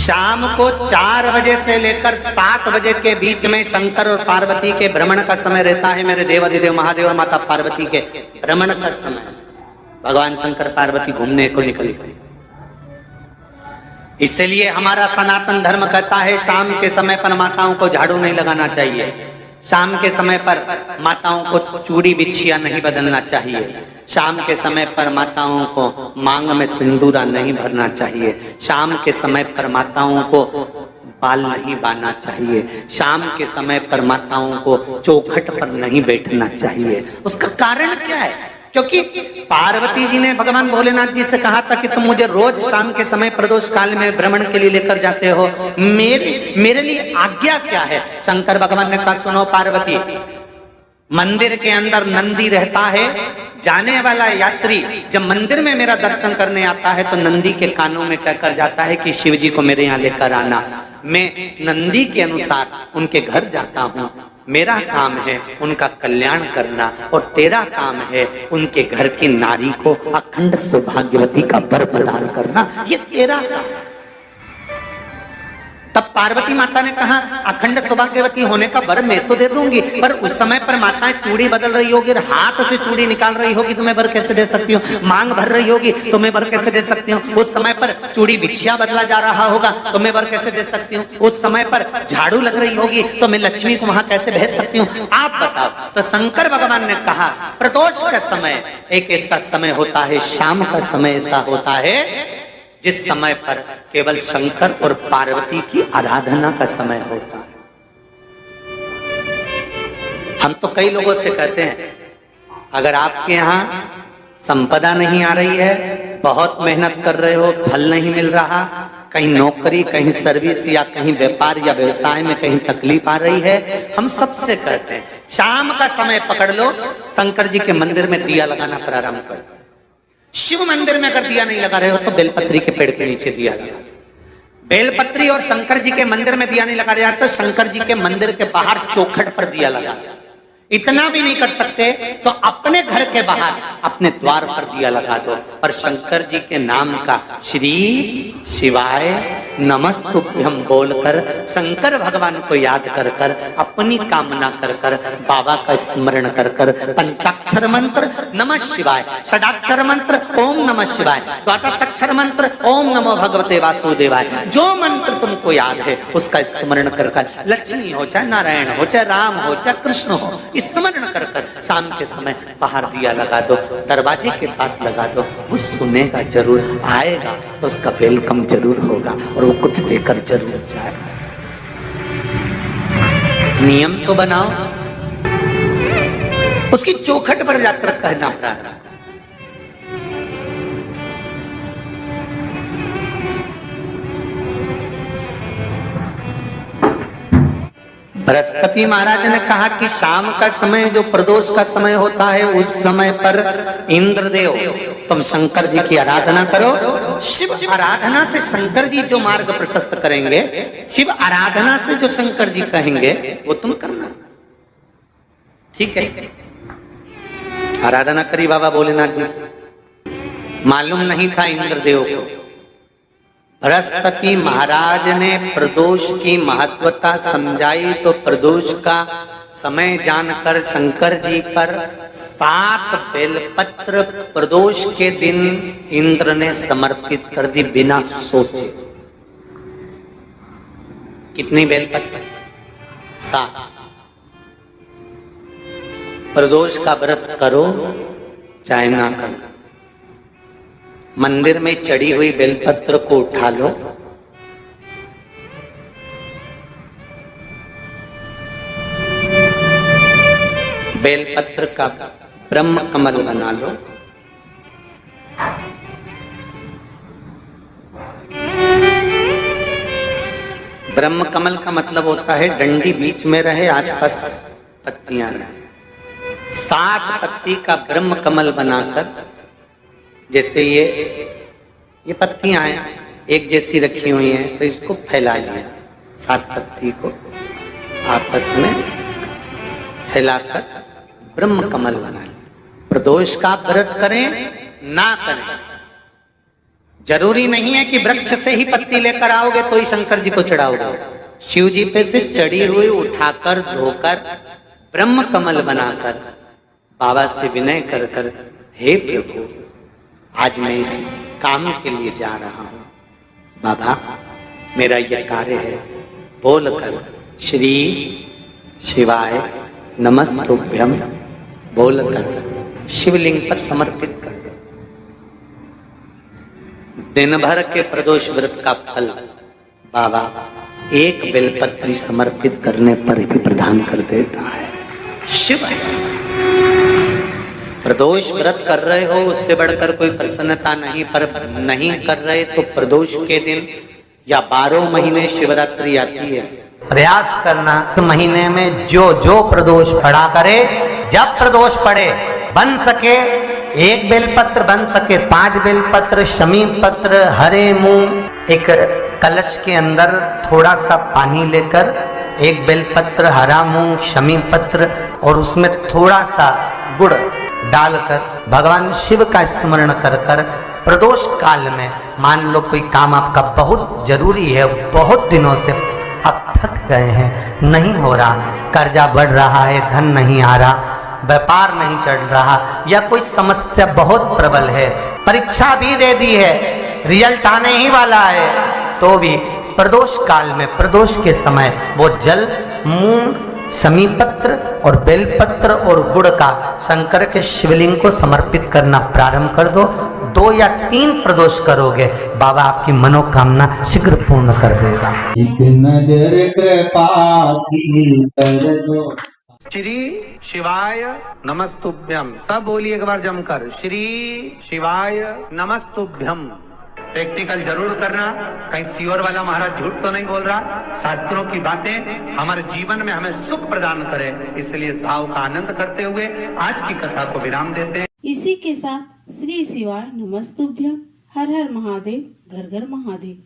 शाम को 4 बजे से लेकर 7 बजे के बीच में शंकर और पार्वती के भ्रमण का समय रहता है। मेरे देवाधिदेव महादेव और माता पार्वती के भ्रमण का समय, भगवान शंकर पार्वती घूमने को निकल गए। इसलिए हमारा सनातन धर्म कहता है शाम के समय पर माताओं को झाड़ू नहीं लगाना चाहिए, शाम के समय पर माताओं को चूड़ी बिछिया नहीं बदलना चाहिए, शाम के समय पर माताओं को मांग में सिंदूरा नहीं भरना चाहिए, शाम के समय पर माताओं को बाल नहीं बांधना चाहिए, शाम के समय पर माताओं को चौखट पर नहीं बैठना चाहिए। उसका कारण क्या है? क्योंकि पार्वती जी ने भगवान भोलेनाथ जी से कहा था कि तुम मुझे रोज शाम के समय प्रदोष काल में भ्रमण के लिए लेकर जाते हो, मेरे लिए आज्ञा क्या है? शंकर भगवान ने कहा सुनो पार्वती, मंदिर के अंदर नंदी रहता है, जाने वाला यात्री जब मंदिर में मेरा दर्शन करने आता है तो नंदी के कानों में कहकर जाता है कि शिव जी को मेरे यहाँ लेकर आना। मैं नंदी के अनुसार उनके घर जाता हूँ, मेरा काम है उनका कल्याण करना और तेरा काम है उनके घर की नारी को अखंड सौभाग्यवती का वर प्रदान करना, ये तेरा काम। तब पार्वती माता ने कहा अखंड सौभाग्यवती होने का वर मैं तो दे दूंगी, पर उस समय पर माताएं चूड़ी बदल रही होगी, हाथ से चूड़ी निकाल रही होगी तो मैं वर कैसे दे सकती हूँ? मांग भर रही होगी तो मैं वर कैसे दे सकती हूँ? उस समय पर चूड़ी बिछिया बदला जा रहा होगा तो मैं वर कैसे दे सकती हूँ? उस समय पर झाड़ू लग रही होगी तो मैं लक्ष्मी को वहां कैसे भेज सकती हूँ? आप बताओ। तो शंकर भगवान ने कहा प्रदोष का समय एक ऐसा समय होता है, शाम का समय ऐसा होता है जिस समय पर केवल शंकर और पार्वती की आराधना का समय होता है। हम तो कई लोगों से कहते हैं अगर आपके यहाँ संपदा नहीं आ रही है, बहुत मेहनत कर रहे हो, फल नहीं मिल रहा, कहीं नौकरी, कहीं सर्विस या कहीं व्यापार या व्यवसाय में कहीं तकलीफ आ रही है, हम सबसे कहते हैं शाम का समय पकड़ लो, शंकर जी के मंदिर में दिया लगाना प्रारंभ कर दो। शिव मंदिर में अगर दिया नहीं लगा रहे हो तो बेलपत्री के पेड़ के नीचे दिया लगा। बेलपत्री और शंकर जी के मंदिर में दिया नहीं लगा रहे तो शंकर जी के मंदिर के बाहर चौखट पर दिया लगा। इतना भी नहीं कर सकते तो अपने घर के बाहर अपने द्वार पर दिया लगा दो, पर शंकर जी के नाम का श्री शिवाय नमस्तुभ्यं बोलकर शंकर भगवान को याद कर कर अपनी कामना कर कर बाबा का स्मरण कर कर पंचाक्षर मंत्र नमः शिवाय, षडाक्षर मंत्र ओम नमः शिवाय, द्वादशाक्षर मंत्र ओम नमो भगवते वासुदेवाय, जो मंत्र तुमको याद है उसका स्मरण कर कर लक्ष्मी हो चाहे नारायण हो चाहे राम हो चाहे कृष्ण हो स्मरण कर कर शाम के समय बाहर दिया लगा दो, दरवाजे के पास लगा दो। वो सुनेगा जरूर, आएगा तो उसका वेलकम जरूर होगा और वो कुछ देकर जरूर जाएगा। नियम तो बनाओ, उसकी चौखट पर जाकर कहना प्रारंभ। बृहस्पति महाराज ने कहा कि शाम का समय जो प्रदोष का समय होता है उस समय पर इंद्रदेव तुम शंकर जी की आराधना करो। शिव आराधना से शंकर जी जो मार्ग प्रशस्त करेंगे, शिव आराधना से जो शंकर जी कहेंगे वो तुम करना। ठीक है, आराधना करी बाबा भोलेनाथ जी। मालूम नहीं था इंद्रदेव को, बृहस्पति महाराज ने प्रदोष की महत्वता समझाई तो प्रदोष का समय जानकर शंकर जी पर 7 बेलपत्र प्रदोष के दिन इंद्र ने समर्पित कर दी बिना सोचे। कितनी बेलपत्र? 7। प्रदोष का व्रत करो चाहे ना करो, मंदिर में चढ़ी हुई बेलपत्र को उठा लो, बेलपत्र का ब्रह्म कमल बना लो, ब्रह्म कमल का मतलब होता है डंडी बीच में रहे, आसपास पत्तियां रहे। 7 पत्ती का ब्रह्म कमल बनाकर, जैसे ये पत्तियां हैं एक जैसी रखी हुई हैं तो इसको फैला लिया, 7 पत्ती को आपस में फैलाकर ब्रह्म कमल बना लिया। प्रदोष का व्रत करें ना करें, जरूरी नहीं है कि वृक्ष से ही पत्ती लेकर आओगे तो ही शंकर जी को चढ़ाओगे। शिव जी पे से चढ़ी हुई उठाकर धोकर ब्रह्म कमल बनाकर बाबा से विनय कर कर, हे प्रभु आज मैं इस काम के लिए जा रहा हूं, बाबा मेरा यह कार्य है, बोलकर श्री शिवाय नमस्तुभ्यम बोलकर शिवलिंग पर समर्पित कर दो। दिन भर के प्रदोष व्रत का फल बाबा एक बेलपत्री समर्पित करने पर भी प्रदान कर देता है। शिव प्रदोष व्रत कर रहे हो उससे बढ़कर कोई प्रसन्नता नहीं, पर नहीं कर रहे तो प्रदोष के दिन या 12 महीने शिवरात्रि आती है, प्रयास करना महीने में जो जो प्रदोष पड़ा करे, जब प्रदोष पड़े बन सके 1 बेलपत्र, बन सके 5 बेलपत्र, शमी पत्र, हरे मूंग, एक कलश के अंदर थोड़ा सा पानी लेकर 1 बेलपत्र, हरा मूंग, शमी पत्र और उसमें थोड़ा सा गुड़ डालकर भगवान शिव का स्मरण कर कर प्रदोष काल में, मान लो कोई काम आपका बहुत जरूरी है, बहुत दिनों से आप थक गए हैं, नहीं हो रहा, कर्जा बढ़ रहा है, धन नहीं आ रहा, व्यापार नहीं चढ़ रहा, या कोई समस्या बहुत प्रबल है, परीक्षा भी दे दी है, रिजल्ट आने ही वाला है, तो भी प्रदोष काल में, प्रदोष के समय वो जल, मूंग, शमी पत्र और बेलपत्र और गुड़ का शंकर के शिवलिंग को समर्पित करना प्रारंभ कर दो। 2 या 3 प्रदोष करोगे, बाबा आपकी मनोकामना शीघ्र पूर्ण कर देगा। एक नजर कृपा की कर दो। श्री शिवाय नमस्तुभ्यम, सब बोलिए एक बार जमकर, श्री शिवाय नमस्तुभ्यम। प्रैक्टिकल जरूर करना, कहीं सियोर वाला महाराज झूठ तो नहीं बोल रहा। शास्त्रों की बातें हमारे जीवन में हमें सुख प्रदान करे, इसलिए इस भाव का आनंद करते हुए आज की कथा को विराम देते हैं। इसी के साथ श्री शिवाय नमस्तुभ्यम, हर हर महादेव, घर घर महादेव।